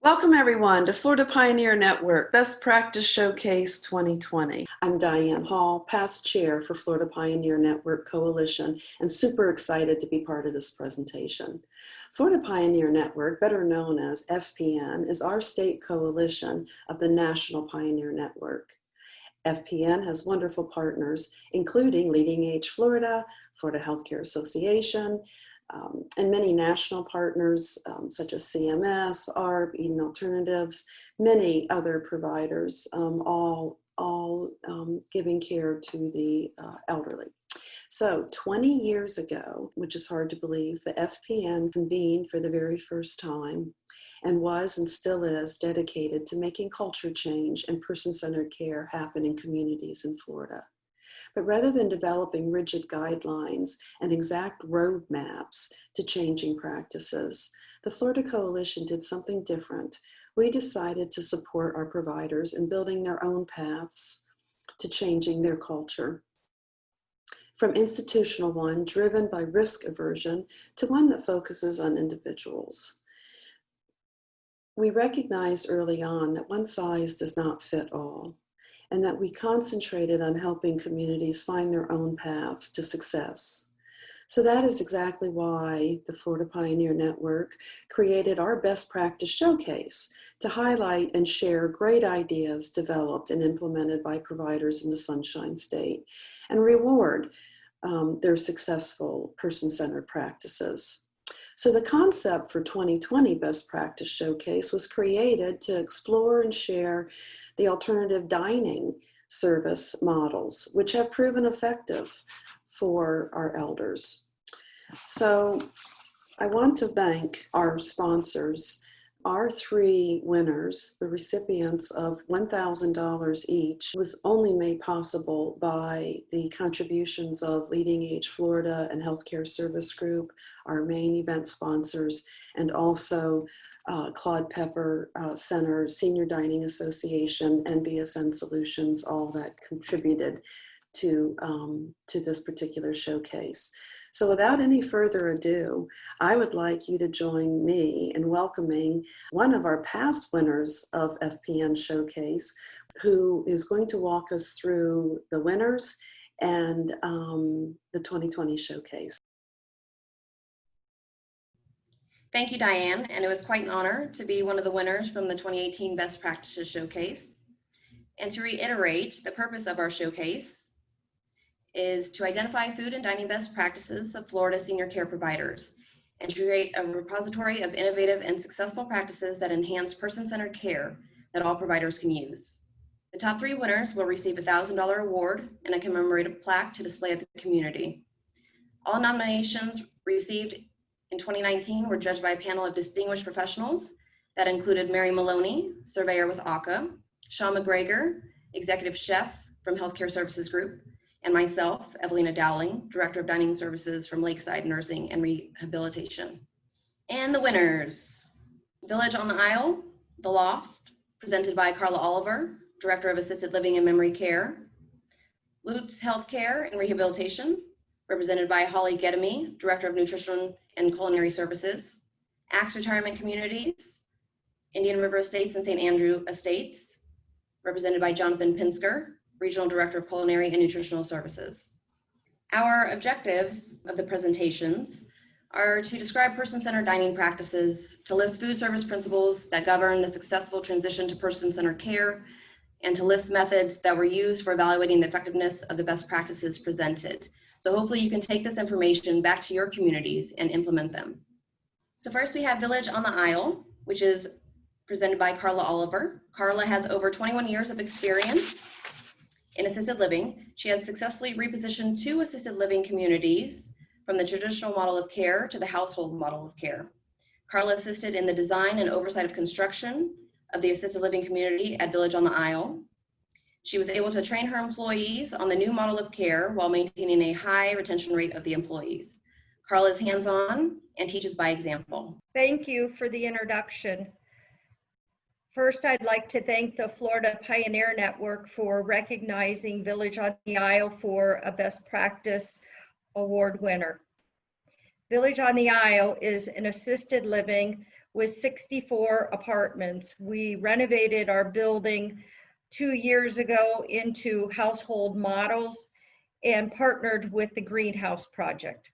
Welcome everyone to Florida Pioneer Network Best Practice Showcase 2020. I'm Diane Hall, past chair for Florida Pioneer Network Coalition, and super excited to be part of this presentation. Florida Pioneer Network, better known as FPN, is our state coalition of the National Pioneer Network. FPN has wonderful partners, including Leading Age Florida, Florida Healthcare Association, and many national partners such as CMS, ARP, Eden Alternatives, many other providers, all giving care to the elderly. So 20 years ago, which is hard to believe, but FPN convened for the very first time and was and still is dedicated to making culture change and person-centered care happen in communities in Florida. But rather than developing rigid guidelines and exact roadmaps to changing practices, the Florida Coalition did something different. We decided to support our providers in building their own paths to changing their culture. From institutional one driven by risk aversion to one that focuses on individuals. We recognized early on that one size does not fit all, and that we concentrated on helping communities find their own paths to success. So that is exactly why the Florida Pioneer Network created our Best Practice Showcase to highlight and share great ideas developed and implemented by providers in the Sunshine State and reward their successful person-centered practices. So the concept for 2020 Best Practice Showcase was created to explore and share the alternative dining service models, which have proven effective for our elders. So I want to thank our sponsors. Our three winners, the recipients of $1,000 each, was only made possible by the contributions of Leading Age Florida and Healthcare Service Group, our main event sponsors, and also Claude Pepper Center, Senior Dining Association, and BSN Solutions, all that contributed to this particular showcase. So without any further ado, I would like you to join me in welcoming one of our past winners of FPN Showcase, who is going to walk us through the winners and the 2020 showcase. Thank you, Diane, and it was quite an honor to be one of the winners from the 2018 Best Practices Showcase. And to reiterate, the purpose of our showcase is to identify food and dining best practices of Florida senior care providers and to create a repository of innovative and successful practices that enhance person-centered care that all providers can use. The top three winners will receive a $1,000 award and a commemorative plaque to display at the community. All nominations received in 2019 were judged by a panel of distinguished professionals that included Mary Maloney, surveyor with ACA, Sean McGregor, executive chef from Healthcare Services Group, and myself, Evelina Dowling, Director of Dining Services from Lakeside Nursing and Rehabilitation. And the winners: Village on the Isle, The Loft, presented by Carla Oliver, Director of Assisted Living and Memory Care. Lutz Healthcare and Rehabilitation, represented by Holly Gedemy, Director of Nutrition and Culinary Services. Axe Retirement Communities, Indian River Estates and St. Andrew Estates, represented by Jonathan Pinsker, Regional Director of Culinary and Nutritional Services. Our objectives of the presentations are to describe person-centered dining practices, to list food service principles that govern the successful transition to person-centered care, and to list methods that were used for evaluating the effectiveness of the best practices presented. So hopefully you can take this information back to your communities and implement them. So first we have Village on the Isle, which is presented by Carla Oliver. Carla has over 21 years of experience in assisted living. She has successfully repositioned 2 assisted living communities from the traditional model of care to the household model of care. Carla assisted in the design and oversight of construction of the assisted living community at Village on the Isle. She was able to train her employees on the new model of care while maintaining a high retention rate of the employees. Carla is hands-on and teaches by example. Thank you for the introduction. First, I'd like to thank the Florida Pioneer Network for recognizing Village on the Isle for a Best Practice Award winner. Village on the Isle is an assisted living with 64 apartments. We renovated our building 2 years ago into household models and partnered with the Greenhouse Project.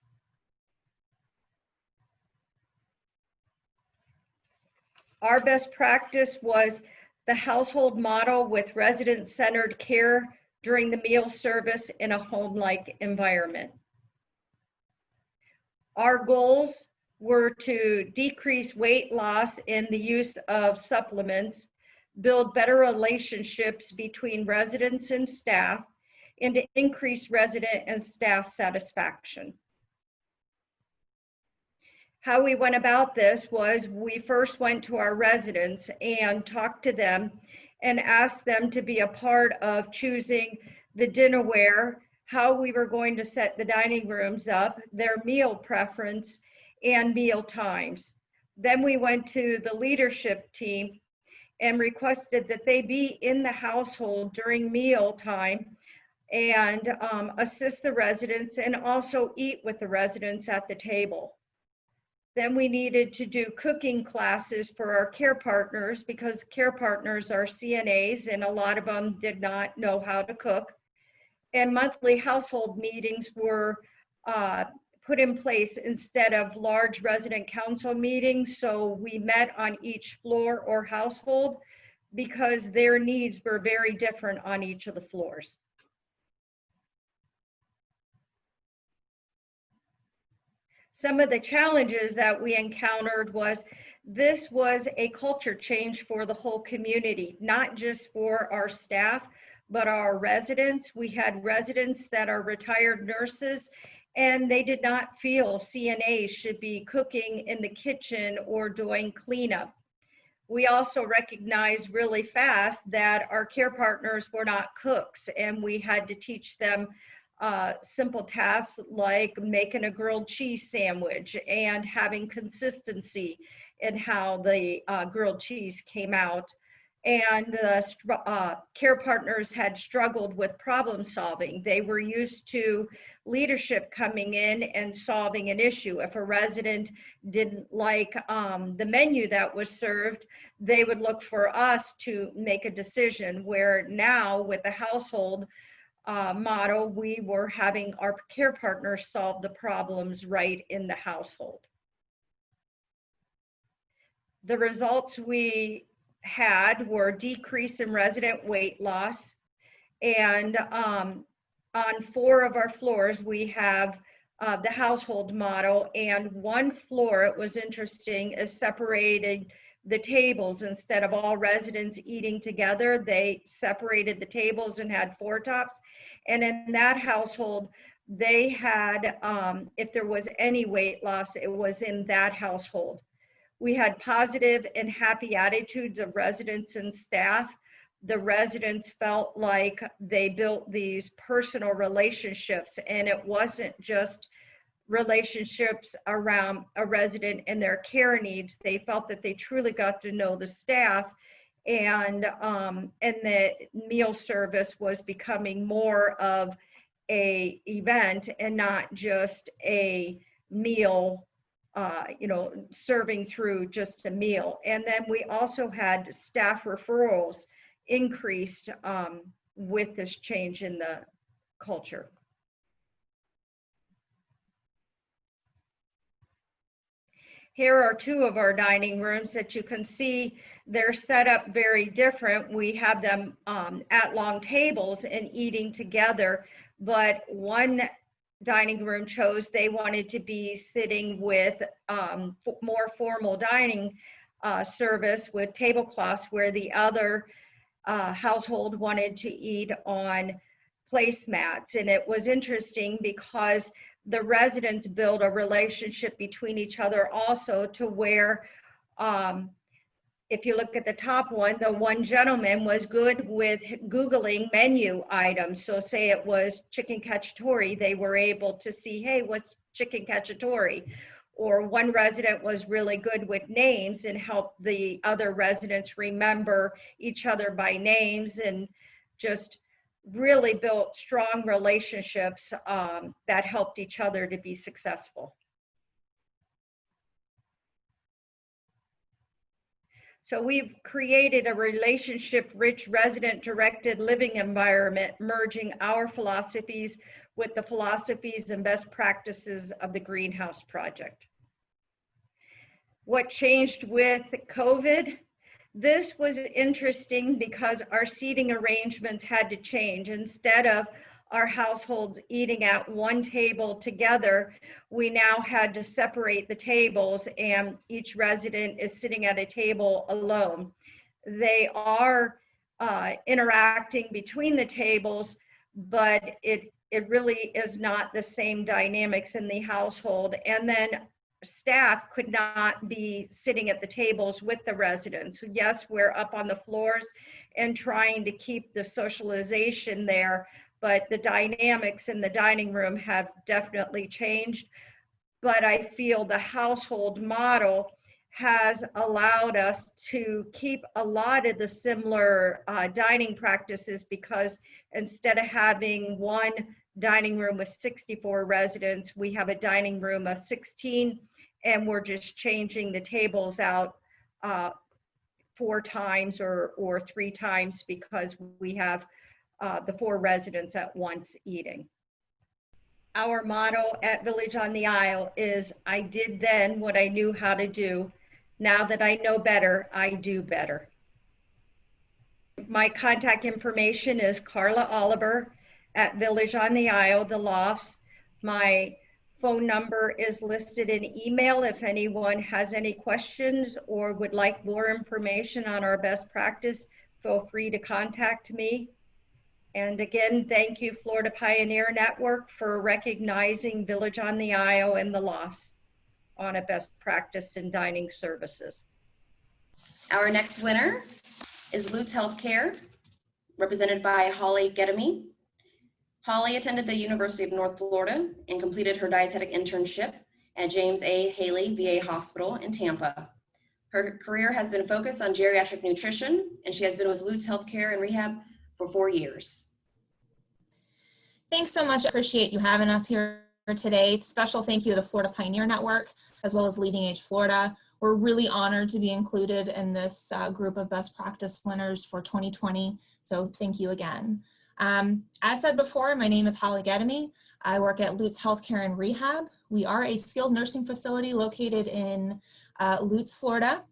Our best practice was the household model with resident-centered care during the meal service in a home-like environment. Our goals were to decrease weight loss in the use of supplements, build better relationships between residents and staff, and to increase resident and staff satisfaction. How we went about this was we first went to our residents and talked to them and asked them to be a part of choosing the dinnerware, how we were going to set the dining rooms up, their meal preference, and meal times. Then we went to the leadership team and requested that they be in the household during meal time and assist the residents and also eat with the residents at the table. Then we needed to do cooking classes for our care partners because care partners are CNAs and a lot of them did not know how to cook. And monthly household meetings were put in place instead of large resident council meetings. So we met on each floor or household because their needs were very different on each of the floors. Some of the challenges that we encountered was this was a culture change for the whole community, not just for our staff, but our residents. We had residents that are retired nurses and they did not feel CNAs should be cooking in the kitchen or doing cleanup. We also recognized really fast that our care partners were not cooks and we had to teach them simple tasks like making a grilled cheese sandwich and having consistency in how the grilled cheese came out. And the care partners had struggled with problem solving. They were used to leadership coming in and solving an issue. If a resident didn't like the menu that was served, they would look for us to make a decision, where now with the household model, we were having our care partners solve the problems right in the household. The results we had were decrease in resident weight loss, and on 4 of our floors we have the household model, and one floor, it was interesting, is separated the tables. Instead of all residents eating together, they separated the tables and had 4 tops. And in that household, they had, if there was any weight loss, it was in that household. We had positive and happy attitudes of residents and staff. The residents felt like they built these personal relationships, and it wasn't just relationships around a resident and their care needs. They felt that they truly got to know the staff, and the meal service was becoming more of a event and not just a meal, serving through just a meal. And then we also had staff referrals increased with this change in the culture. Here are 2 of our dining rooms that you can see. They're set up very different. We have them at long tables and eating together, but one dining room chose they wanted to be sitting with more formal dining service with tablecloths, where the other household wanted to eat on placemats. And it was interesting because the residents build a relationship between each other also, to where if you look at the top one, the one gentleman was good with Googling menu items. So say it was chicken cacciatore, they were able to see, hey, what's chicken cacciatore? Or one resident was really good with names and helped the other residents remember each other by names, and just really built strong relationships that helped each other to be successful. So we've created a relationship-rich, resident-directed living environment, merging our philosophies with the philosophies and best practices of the Greenhouse Project. What changed with COVID? This was interesting because our seating arrangements had to change. Instead of our households eating at one table together, we now had to separate the tables and each resident is sitting at a table alone. They are interacting between the tables, but it really is not the same dynamics in the household. And then staff could not be sitting at the tables with the residents. Yes, we're up on the floors and trying to keep the socialization there, but the dynamics in the dining room have definitely changed. But I feel the household model has allowed us to keep a lot of the similar dining practices, because instead of having one dining room with 64 residents, we have a dining room of 16, and we're just changing the tables out 4 times or 3 times because we have the 4 residents at once eating. Our motto at Village on the Isle is, I did then what I knew how to do. Now that I know better, I do better. My contact information is Carla Oliver at Village on the Isle, the Lofts. My phone number is listed in email if anyone has any questions or would like more information on our best practice. Feel free to contact me. And again, thank you, Florida Pioneer Network, for recognizing Village on the Isle and the Lofts on a best practice in dining services. Our next winner is Lutz Healthcare, represented by Holly Gedemy. Holly attended the University of North Florida and completed her dietetic internship at James A. Haley VA Hospital in Tampa. Her career has been focused on geriatric nutrition, and she has been with Lutz Healthcare and Rehab for 4 years. Thanks so much. I appreciate you having us here today. Special thank you to the Florida Pioneer Network, as well as Leading Age Florida. We're really honored to be included in this group of best practice winners for 2020. So thank you again. As said before, my name is Holly Gedemy. I work at Lutz Healthcare and Rehab. We are a skilled nursing facility located in Lutz, Florida.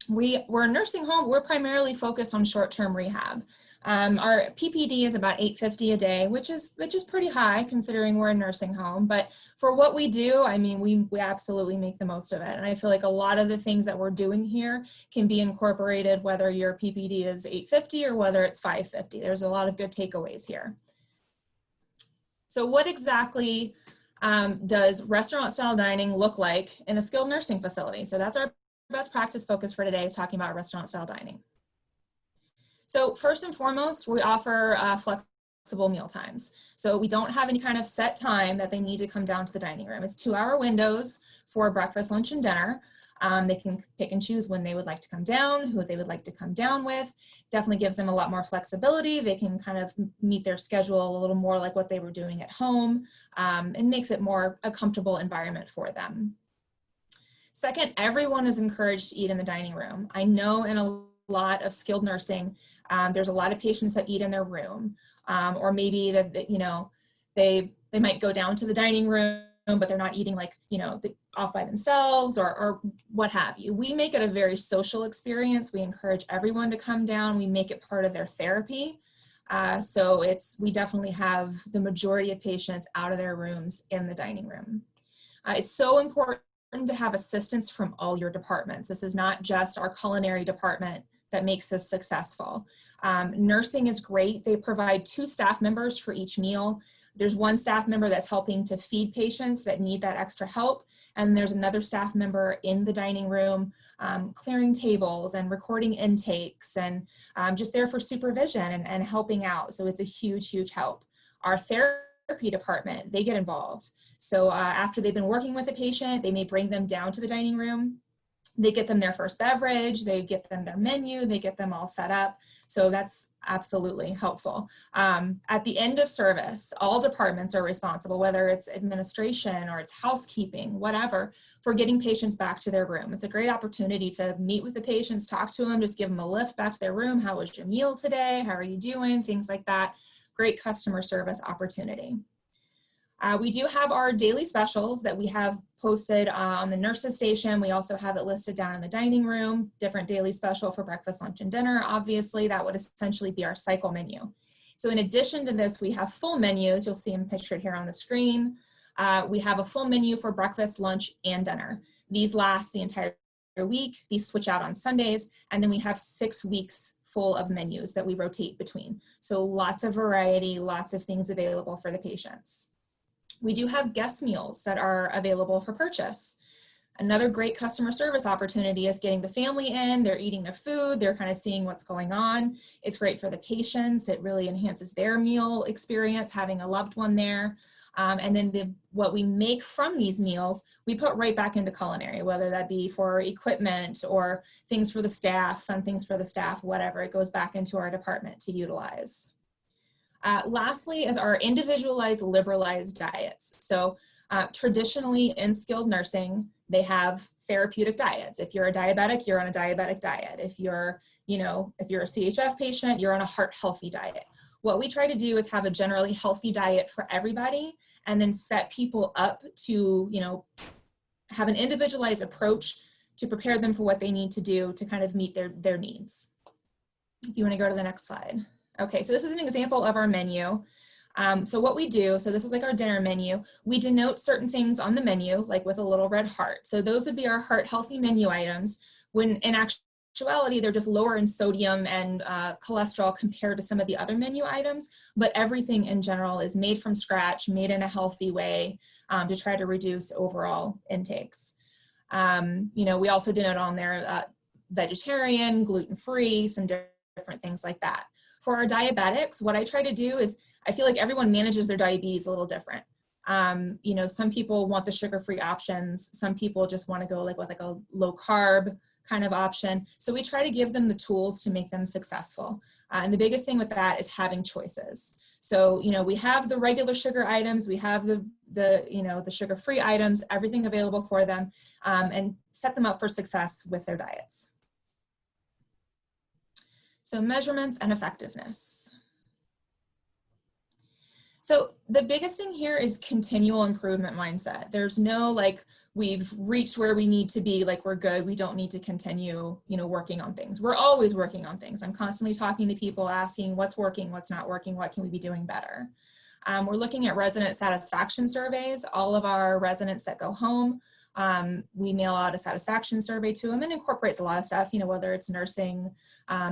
We're a nursing home. We're primarily focused on short-term rehab. Our PPD is about $850 a day, which is pretty high considering we're a nursing home. But for what we do, I mean, we absolutely make the most of it. And I feel like a lot of the things that we're doing here can be incorporated, whether your PPD is $850 or whether it's $550. There's a lot of good takeaways here. So what exactly does restaurant style dining look like in a skilled nursing facility? So that's our best practice focus for today, is talking about restaurant style dining. So first and foremost, we offer flexible meal times. So we don't have any kind of set time that they need to come down to the dining room. It's 2-hour windows for breakfast, lunch, and dinner. They can pick and choose when they would like to come down, who they would like to come down with. Definitely gives them a lot more flexibility. They can kind of meet their schedule a little more like what they were doing at home, and makes it more a comfortable environment for them. Second, everyone is encouraged to eat in the dining room. I know in a lot of skilled nursing, there's a lot of patients that eat in their room, or maybe that, you know, they might go down to the dining room, but they're not eating like, you know, off by themselves or what have you. We make it a very social experience. We encourage everyone to come down. We make it part of their therapy. So we definitely have the majority of patients out of their rooms in the dining room. It's so important to have assistance from all your departments. This is not just our culinary department that makes this successful. Nursing is great. They provide 2 staff members for each meal. There's 1 staff member that's helping to feed patients that need that extra help. And there's another staff member in the dining room, clearing tables and recording intakes and just there for supervision and helping out. So it's a huge, huge help. Our therapy department, they get involved. So after they've been working with a patient, they may bring them down to the dining room. They get them their first beverage, they get them their menu, they get them all set up. So that's absolutely helpful. At the end of service, all departments are responsible, whether it's administration or it's housekeeping, whatever, for getting patients back to their room. It's a great opportunity to meet with the patients, talk to them, just give them a lift back to their room. How was your meal today? How are you doing? Things like that. Great customer service opportunity. We do have our daily specials that we have posted on the nurses station. We also have it listed down in the dining room, different daily special for breakfast, lunch, and dinner. Obviously, that would essentially be our cycle menu. So in addition to this, we have full menus. You'll see them pictured here on the screen. We have a full menu for breakfast, lunch, and dinner. These last the entire week. These switch out on Sundays. And then we have 6 weeks full of menus that we rotate between. So lots of variety, lots of things available for the patients. We do have guest meals that are available for purchase. Another great customer service opportunity is getting the family in, they're eating their food, they're kind of seeing what's going on. It's great for the patients. It really enhances their meal experience, having a loved one there. And then what we make from these meals, we put right back into culinary, whether that be for equipment or things for the staff, fun things for the staff, whatever, it goes back into our department to utilize. Lastly is our individualized liberalized diets. So traditionally in skilled nursing, they have therapeutic diets. If you're a diabetic, you're on a diabetic diet. If you're, if you're a CHF patient, you're on a heart healthy diet. What we try to do is have a generally healthy diet for everybody and then set people up to, have an individualized approach to prepare them for what they need to do to kind of meet their needs. If you want to go to the next slide. Okay, so this is an example of our menu. So what we do, so this is like our dinner menu. We denote certain things on the menu, like with a little red heart. So those would be our heart healthy menu items, when in actuality, they're just lower in sodium and cholesterol compared to some of the other menu items, but everything in general is made from scratch, made in a healthy way to try to reduce overall intakes. We also denote on there vegetarian, gluten-free, some different things like that. For our diabetics, what I try to do is, I feel like everyone manages their diabetes a little different. Some people want the sugar-free options. Some people just want to go with a low carb kind of option. So we try to give them the tools to make them successful. And the biggest thing with that is having choices. So, we have the regular sugar items, we have the sugar-free items, everything available for them, and set them up for success with their diets. So measurements and effectiveness. So the biggest thing here is continual improvement mindset. There's no we've reached where we need to be, we're good, we don't need to continue, working on things. We're always working on things. I'm constantly talking to people, asking what's working, what's not working, what can we be doing better? We're looking at resident satisfaction surveys. All of our residents that go home, we mail out a satisfaction survey to them and incorporates a lot of stuff, whether it's nursing,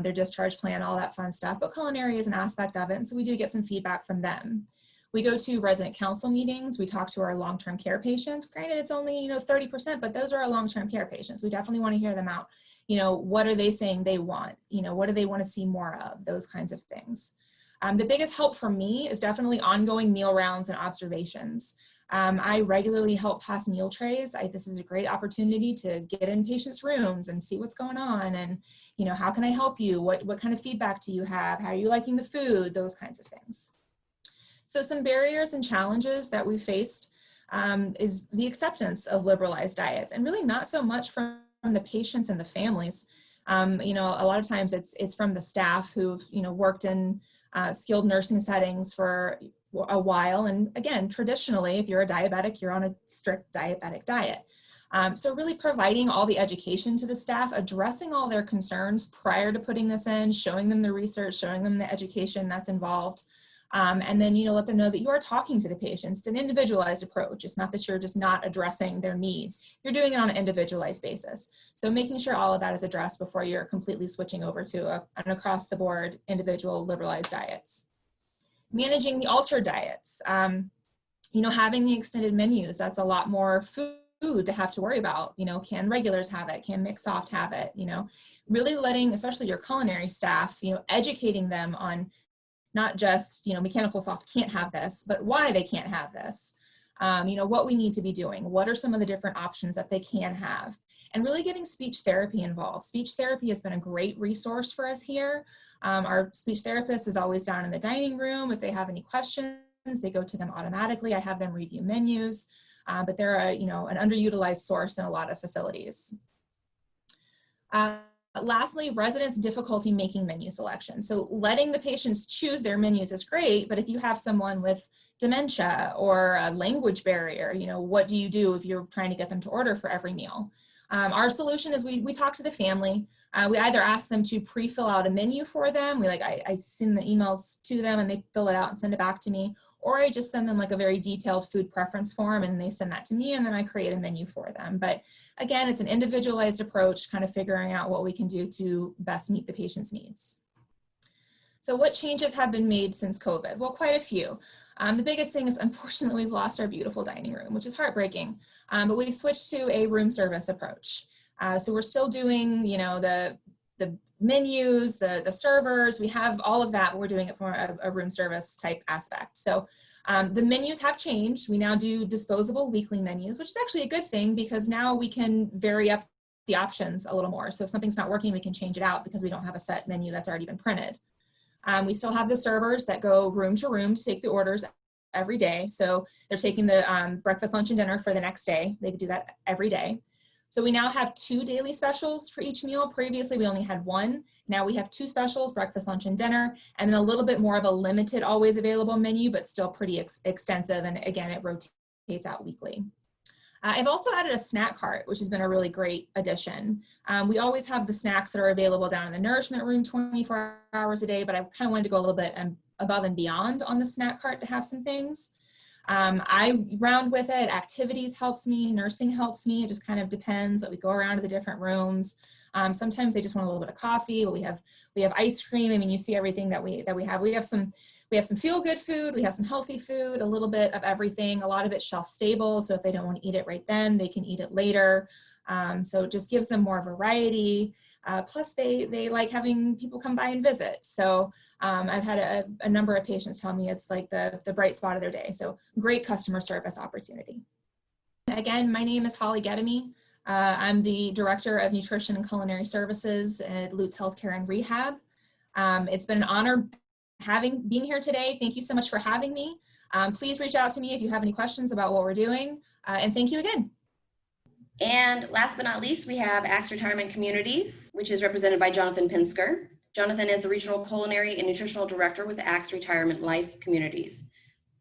their discharge plan, all that fun stuff, but culinary is an aspect of it. And so we do get some feedback from them. We go to resident council meetings. We talk to our long-term care patients. Granted, it's only, 30%, but those are our long-term care patients. We definitely want to hear them out. What are they saying they want? What do they want to see more of? Those kinds of things. The biggest help for me is definitely ongoing meal rounds and observations. I regularly help pass meal trays. This is a great opportunity to get in patients' rooms and see what's going on and, how can I help you? What kind of feedback do you have? How are you liking the food? Those kinds of things. So some barriers and challenges that we faced is the acceptance of liberalized diets, and really not so much from the patients and the families. A lot of times it's from the staff who've, worked in skilled nursing settings for a while. And again, traditionally, if you're a diabetic, you're on a strict diabetic diet. So really providing all the education to the staff, addressing all their concerns prior to putting this in, showing them the research, showing them the education that's involved. And then, let them know that you are talking to the patients. It's an individualized approach. It's not that you're just not addressing their needs. You're doing it on an individualized basis. So making sure all of that is addressed before you're completely switching over to an across the board individual liberalized diets. Managing the altered diets, having the extended menus, that's a lot more food to have to worry about. Can regulars have it? Can Mixsoft have it? Really letting, especially your culinary staff, educating them on not just, Mechanical Soft can't have this, but why they can't have this. what we need to be doing. What are some of the different options that they can have? And really getting speech therapy involved. Speech therapy has been a great resource for us here. Our speech therapist is always down in the dining room. If they have any questions, they go to them automatically. I have them review menus, but they're an underutilized source in a lot of facilities. Lastly, residents' difficulty making menu selections. So letting the patients choose their menus is great, but if you have someone with dementia or a language barrier, what do you do if you're trying to get them to order for every meal? Our solution is we talk to the family. We either ask them to pre-fill out a menu for them. I send the emails to them and they fill it out and send it back to me. Or I just send them like a very detailed food preference form and they send that to me and then I create a menu for them. But again, it's an individualized approach, kind of figuring out what we can do to best meet the patient's needs. So what changes have been made since COVID? Well, quite a few. The biggest thing is, unfortunately, we've lost our beautiful dining room, which is heartbreaking, but we've switched to a room service approach. So we're still doing, the menus, the servers, we have all of that, but we're doing it from a room service type aspect. So the menus have changed. We now do disposable weekly menus, which is actually a good thing because now we can vary up the options a little more. So if something's not working, we can change it out because we don't have a set menu that's already been printed. We still have the servers that go room to room to take the orders every day. So they're taking the breakfast, lunch, and dinner for the next day. They could do that every day. So we now have 2 daily specials for each meal. Previously, we only had 1. Now we have 2 specials, breakfast, lunch, and dinner, and then a little bit more of a limited, always available menu, but still pretty extensive. And again, it rotates out weekly. I've also added a snack cart, which has been a really great addition. We always have the snacks that are available down in the nourishment room 24 hours a day, but I kind of wanted to go a little bit above and beyond on the snack cart to have some things. I round with it. Activities helps me, nursing helps me. It just kind of depends, but we go around to the different rooms. Sometimes they just want a little bit of coffee, but we have ice cream. I mean, you see everything that we have. We have some feel-good food, we have some healthy food, a little bit of everything. A lot of it's shelf-stable, so if they don't want to eat it right then, they can eat it later. So it just gives them more variety. Plus, they like having people come by and visit. So I've had a number of patients tell me it's like the bright spot of their day. So great customer service opportunity. Again, my name is Holly Gedemy. I'm the Director of Nutrition and Culinary Services at Lutz Healthcare and Rehab. It's been an honor being here today. Thank you so much for having me. Please reach out to me if you have any questions about what we're doing, and thank you again. And last but not least, we have Axe Retirement Communities, which is represented by Jonathan Pinsker. Jonathan is the Regional Culinary and Nutritional Director with Axe Retirement Life Communities.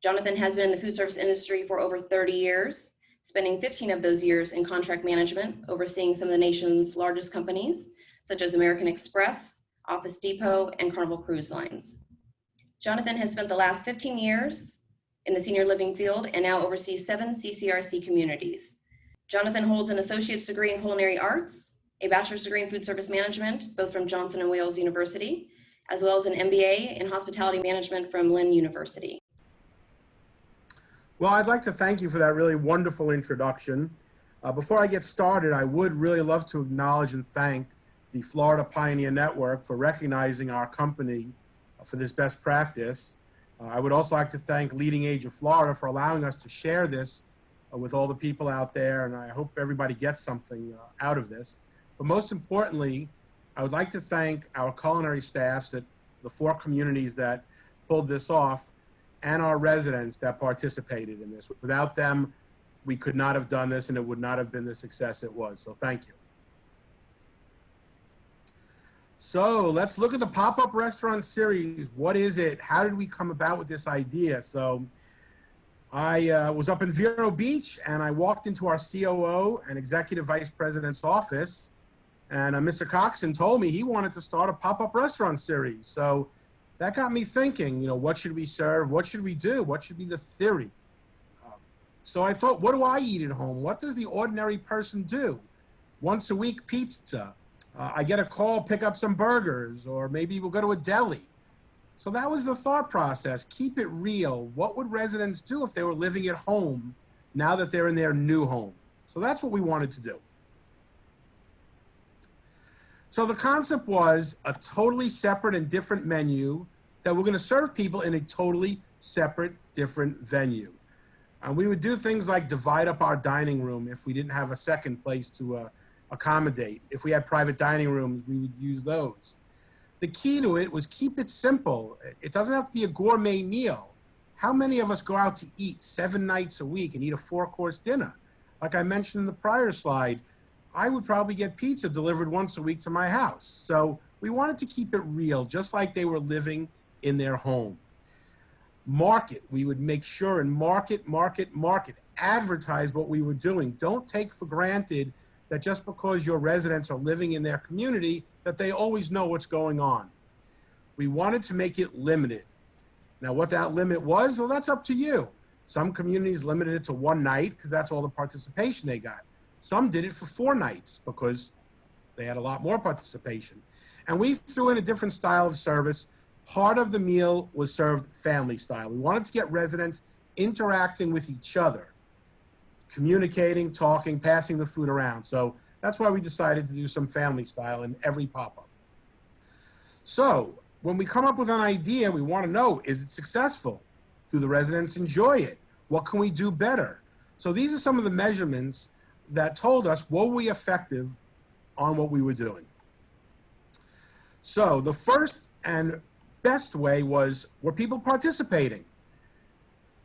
Jonathan has been in the food service industry for over 30 years, spending 15 of those years in contract management, overseeing some of the nation's largest companies, such as American Express, Office Depot, and Carnival Cruise Lines. Jonathan has spent the last 15 years in the senior living field and now oversees 7 CCRC communities. Jonathan holds an associate's degree in culinary arts, a bachelor's degree in food service management, both from Johnson & Wales University, as well as an MBA in hospitality management from Lynn University. Well, I'd like to thank you for that really wonderful introduction. Before I get started, I would really love to acknowledge and thank the Florida Pioneer Network for recognizing our company for this best practice. I would also like to thank Leading Age of Florida for allowing us to share this with all the people out there, and I hope everybody gets something out of this. But most importantly, I would like to thank our culinary staffs at the 4 communities that pulled this off and our residents that participated in this. Without them, we could not have done this and it would not have been the success it was. So thank you. So let's look at the pop-up restaurant series. What is it? How did we come about with this idea? So I was up in Vero Beach and I walked into our COO and Executive Vice President's office, and Mr. Coxon told me he wanted to start a pop-up restaurant series. So that got me thinking, what should we serve? What should we do? What should be the theory? So I thought, what do I eat at home? What does the ordinary person do? Once a week pizza. I get a call, pick up some burgers, or maybe we'll go to a deli. So that was the thought process. Keep it real. What would residents do if they were living at home now that they're in their new home? So that's what we wanted to do. So the concept was a totally separate and different menu that we're going to serve people in a totally separate, different venue. And we would do things like divide up our dining room if we didn't have a second place to accommodate. If we had private dining rooms, we would use those. The key to it was keep it simple. It doesn't have to be a gourmet meal. How many of us go out to eat 7 nights a week and eat a 4-course dinner? Like I mentioned in the prior slide, I would probably get pizza delivered once a week to my house. So we wanted to keep it real, just like they were living in their home. Market, we would make sure and market, advertise what we were doing. Don't take for granted that just because your residents are living in their community, that they always know what's going on. We wanted to make it limited. Now, what that limit was, well, that's up to you. Some communities limited it to 1 night because that's all the participation they got. Some did it for 4 nights because they had a lot more participation. And we threw in a different style of service. Part of the meal was served family style. We wanted to get residents interacting with each other, communicating, talking, passing the food around. So that's why we decided to do some family style in every pop-up. So when we come up with an idea, we want to know, is it successful? Do the residents enjoy it? What can we do better? So these are some of the measurements that told us, were we effective on what we were doing? So the first and best way was, were people participating?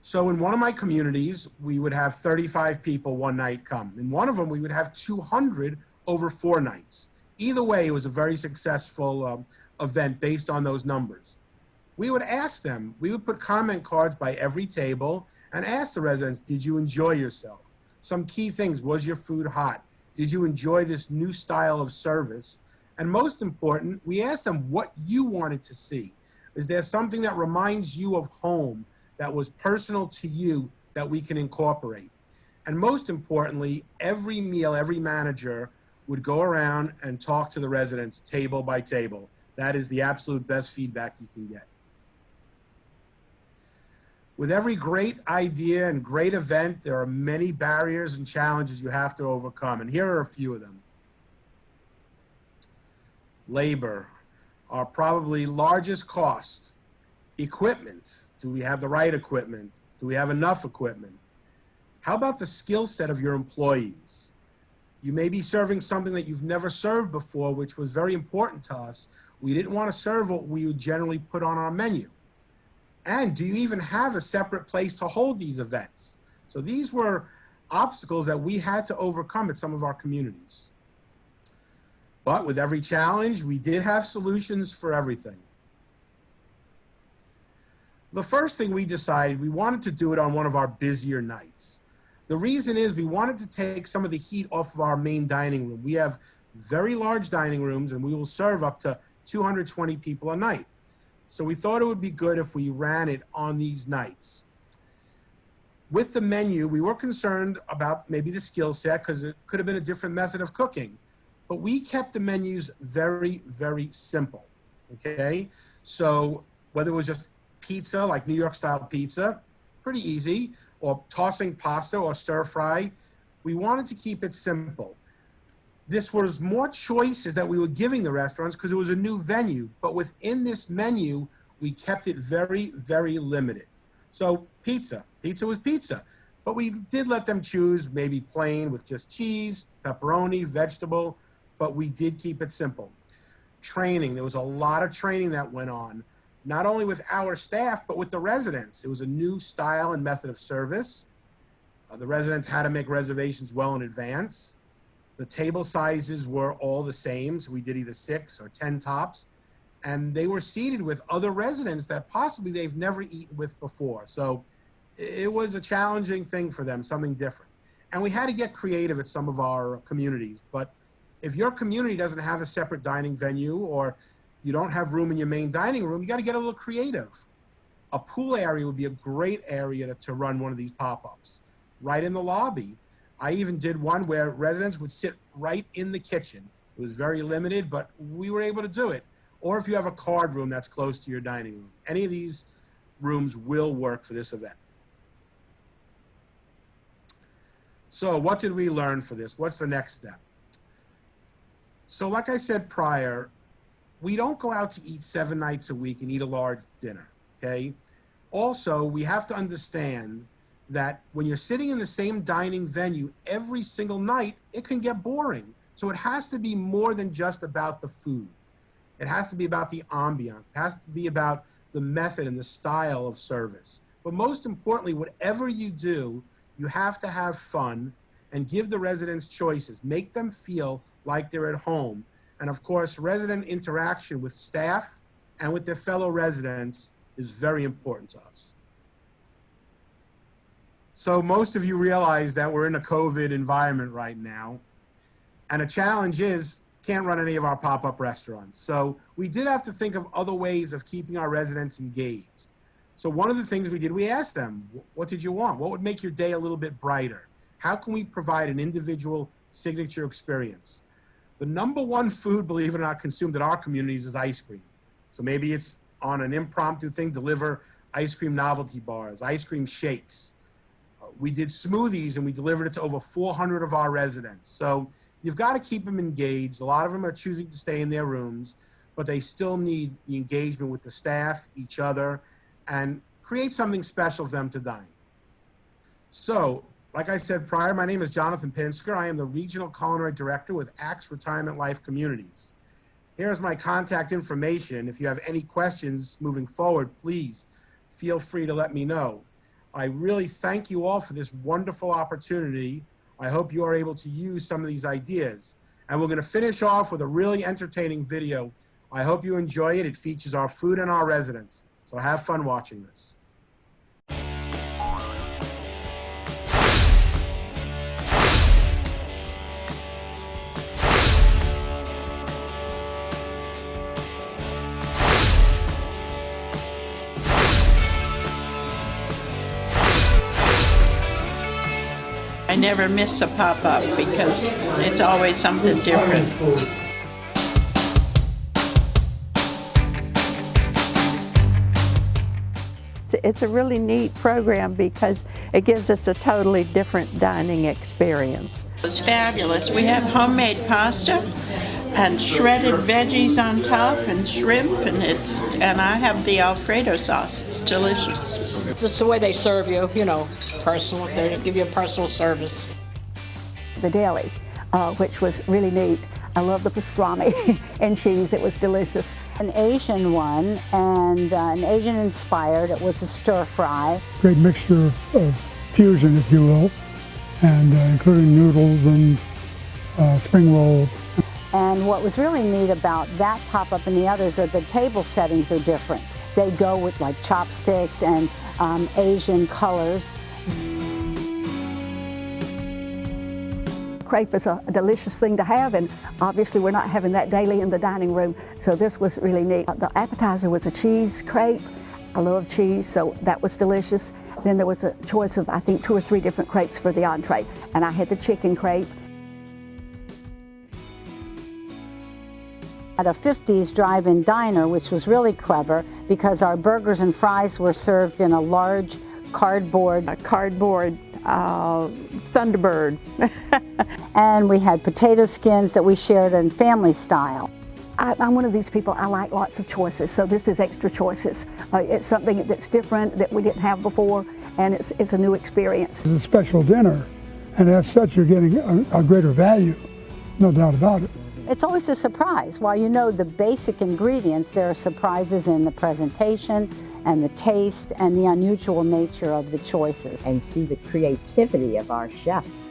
So in one of my communities, we would have 35 people one night come. In one of them, we would have 200 over 4 nights. Either way, it was a very successful event based on those numbers. We would ask them, we would put comment cards by every table and ask the residents, did you enjoy yourself? Some key things, was your food hot? Did you enjoy this new style of service? And most important, we asked them what you wanted to see. Is there something that reminds you of home, that was personal to you, that we can incorporate? And most importantly, every meal, every manager would go around and talk to the residents table by table. That is the absolute best feedback you can get. With every great idea and great event, there are many barriers and challenges you have to overcome, and here are a few of them. Labor, our probably largest cost. Equipment, do we have the right equipment? Do we have enough equipment? How about the skill set of your employees? You may be serving something that you've never served before, which was very important to us. We didn't want to serve what we would generally put on our menu. And do you even have a separate place to hold these events? So these were obstacles that we had to overcome at some of our communities. But with every challenge, we did have solutions for everything. The first thing we decided, we wanted to do it on one of our busier nights. The reason is we wanted to take some of the heat off of our main dining room. We have very large dining rooms and we will serve up to 220 people a night. So we thought it would be good if we ran it on these nights. With the menu, we were concerned about maybe the skill set because it could have been a different method of cooking. But we kept the menus very, very simple, okay? So whether it was just pizza, like New York style pizza, pretty easy, or tossing pasta or stir fry, we wanted to keep it simple. This was more choices that we were giving the restaurants because it was a new venue, but within this menu, we kept it very, very limited. So pizza was pizza, but we did let them choose maybe plain with just cheese, pepperoni, vegetable, but we did keep it simple. Training, there was a lot of training that went on, not only with our staff, but with the residents. It was a new style and method of service. The residents had to make reservations well in advance. The table sizes were all the same, so we did either 6 or 10 tops, and they were seated with other residents that possibly they've never eaten with before. So it was a challenging thing for them, something different. And we had to get creative at some of our communities, but if your community doesn't have a separate dining venue or you don't have room in your main dining room, you got to get a little creative. A pool area would be a great area to run one of these pop-ups, right in the lobby. I even did one where residents would sit right in the kitchen. It was very limited, but we were able to do it. Or if you have a card room that's close to your dining room. Any of these rooms will work for this event. So what did we learn for this? What's the next step? So like I said prior, we don't go out to eat 7 nights a week and eat a large dinner, okay? Also, we have to understand that when you're sitting in the same dining venue every single night, it can get boring. So it has to be more than just about the food. It has to be about the ambiance. It has to be about the method and the style of service. But most importantly, whatever you do, you have to have fun and give the residents choices. Make them feel like they're at home. And of course, resident interaction with staff and with their fellow residents is very important to us. So most of you realize that we're in a COVID environment right now. And a challenge is, can't run any of our pop-up restaurants. So we did have to think of other ways of keeping our residents engaged. So one of the things we did, we asked them, what did you want? What would make your day a little bit brighter? How can we provide an individual signature experience? The number one food, believe it or not, consumed in our communities is ice cream. So maybe it's on an impromptu thing, deliver ice cream novelty bars, ice cream shakes. We did smoothies and we delivered it to over 400 of our residents. So you've got to keep them engaged. A lot of them are choosing to stay in their rooms, but they still need the engagement with the staff, each other, and create something special for them to dine. So, like I said prior, my name is Jonathan Pinsker. I am the Regional Culinary Director with Axe Retirement Life Communities. Here's my contact information. If you have any questions moving forward, please feel free to let me know. I really thank you all for this wonderful opportunity. I hope you are able to use some of these ideas. And we're going to finish off with a really entertaining video. I hope you enjoy it. It features our food and our residents. So have fun watching this. I never miss a pop-up because it's always something different. It's a really neat program because it gives us a totally different dining experience. It's fabulous. We have homemade pasta and shredded veggies on top and shrimp, and I have the Alfredo sauce. It's delicious. It's just the way they serve you, you know, personal. They give you a personal service. The deli, which was really neat. I love the pastrami and cheese. It was delicious. An Asian one and an Asian inspired. It was a stir fry. Great mixture of fusion, if you will, and including noodles and spring rolls. And what was really neat about that pop-up and the others are the table settings are different. They go with like chopsticks and Asian colors. Crepe is a delicious thing to have, and obviously we're not having that daily in the dining room, so this was really neat. The appetizer was a cheese crepe. I love cheese, so that was delicious. Then there was a choice of, I think, 2 or 3 different crepes for the entree, and I had the chicken crepe. At a 50s drive-in diner, which was really clever because our burgers and fries were served in a large cardboard Thunderbird. and we had potato skins that we shared in family style. I'm one of these people, I like lots of choices, so this is extra choices. It's something that's different that we didn't have before, and it's a new experience. It's a special dinner, and as such you're getting a greater value, no doubt about it. It's always a surprise. While you know the basic ingredients, there are surprises in the presentation and the taste and the unusual nature of the choices. And see the creativity of our chefs,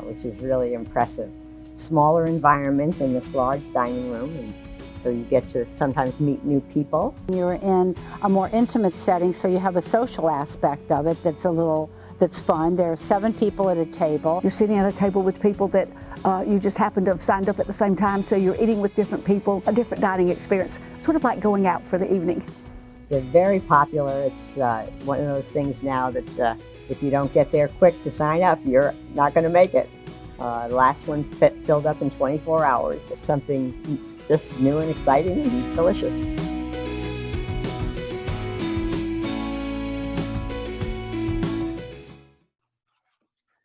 which is really impressive. Smaller environment in this large dining room, and so you get to sometimes meet new people. You're in a more intimate setting, so you have a social aspect of it that's fun. There are 7 people at a table. You're sitting at a table with people that you just happen to have signed up at the same time, so you're eating with different people, a different dining experience, sort of like going out for the evening. They're very popular. It's one of those things now that if you don't get there quick to sign up, you're not going to make it. The last one filled up in 24 hours. It's something just new and exciting and delicious.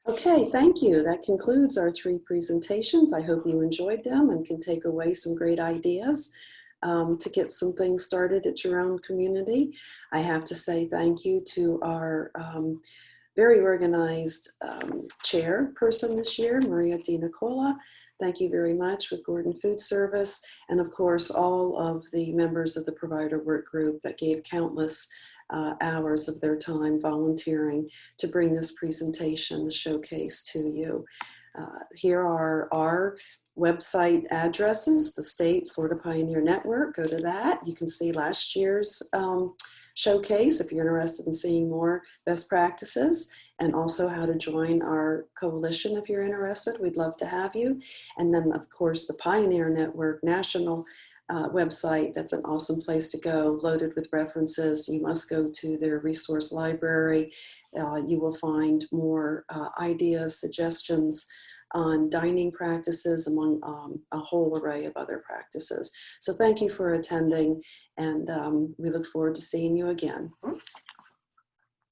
Okay, thank you. That concludes our 3 presentations. I hope you enjoyed them and can take away some great ideas to get some things started at your own community. I have to say thank you to our very organized chairperson this year, Maria Di Nicola. Thank you very much, with Gordon Food Service, and of course all of the members of the provider work group that gave countless hours of their time volunteering to bring this presentation, the showcase, to you. Here are our website addresses: the state Florida Pioneer Network. Go to that. You can see last year's showcase if you're interested in seeing more best practices, and also how to join our coalition if you're interested. We'd love to have you. And then, of course, the Pioneer Network national website. That's an awesome place to go, loaded with references. You must go to their resource library. You will find more ideas, suggestions on dining practices, among a whole array of other practices. So thank you for attending, and we look forward to seeing you again.